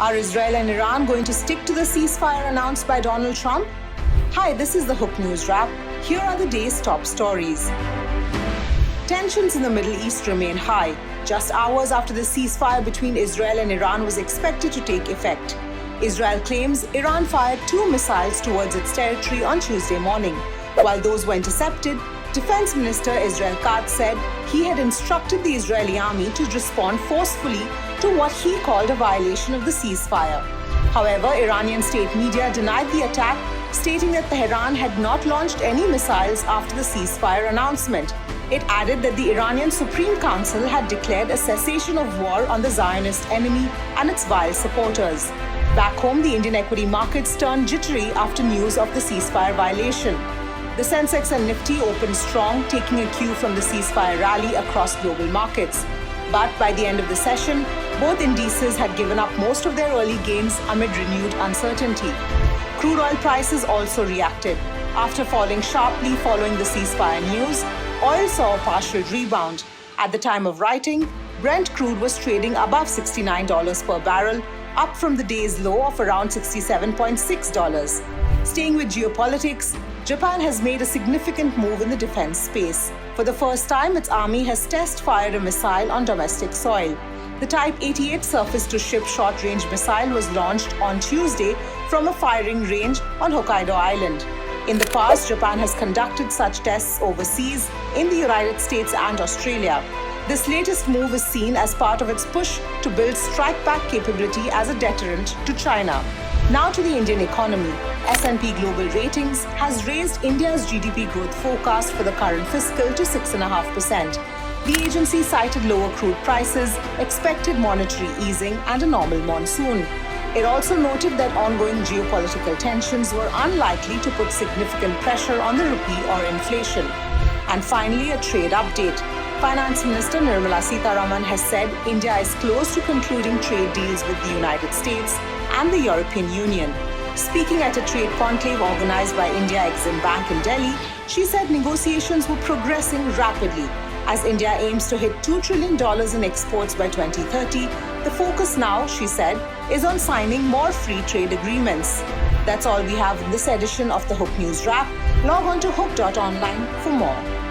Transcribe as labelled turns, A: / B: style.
A: Are Israel and Iran going to stick to the ceasefire announced by Donald Trump? Hi, this is the Hook News Wrap. Here are the day's top stories. Tensions in the Middle East remain high, just hours after the ceasefire between Israel and Iran was expected to take effect. Israel claims Iran fired 2 missiles towards its territory on Tuesday morning. While those were intercepted, Defense Minister Israel Katz said he had instructed the Israeli army to respond forcefully to what he called a violation of the ceasefire. However, Iranian state media denied the attack, stating that Tehran had not launched any missiles after the ceasefire announcement. It added that the Iranian Supreme Council had declared a cessation of war on the Zionist enemy and its vile supporters. Back home, the Indian equity markets turned jittery after news of the ceasefire violation. The Sensex and Nifty opened strong, taking a cue from the ceasefire rally across global markets. But by the end of the session, both indices had given up most of their early gains amid renewed uncertainty. Crude oil prices also reacted. After falling sharply following the ceasefire news, oil saw a partial rebound. At the time of writing, Brent crude was trading above $69 per barrel, up from the day's low of around $67.6. Staying with geopolitics, Japan has made a significant move in the defense space. For the first time, its army has test-fired a missile on domestic soil. The Type 88 surface-to-ship short-range missile was launched on Tuesday from a firing range on Hokkaido Island. In the past, Japan has conducted such tests overseas in the United States and Australia. This latest move is seen as part of its push to build strike-back capability as a deterrent to China. Now to the Indian economy. S&P Global Ratings has raised India's GDP growth forecast for the current fiscal to 6.5%. The agency cited lower crude prices, expected monetary easing, and a normal monsoon. It also noted that ongoing geopolitical tensions were unlikely to put significant pressure on the rupee or inflation. And finally, a trade update. Finance Minister Nirmala Sitharaman has said India is close to concluding trade deals with the United States and the European Union. Speaking at a trade conclave organized by India Exim Bank in Delhi, she said negotiations were progressing rapidly. As India aims to hit $2 trillion in exports by 2030, the focus now, she said, is on signing more free trade agreements. That's all we have in this edition of the Hook News Wrap. Log on to hook.online for more.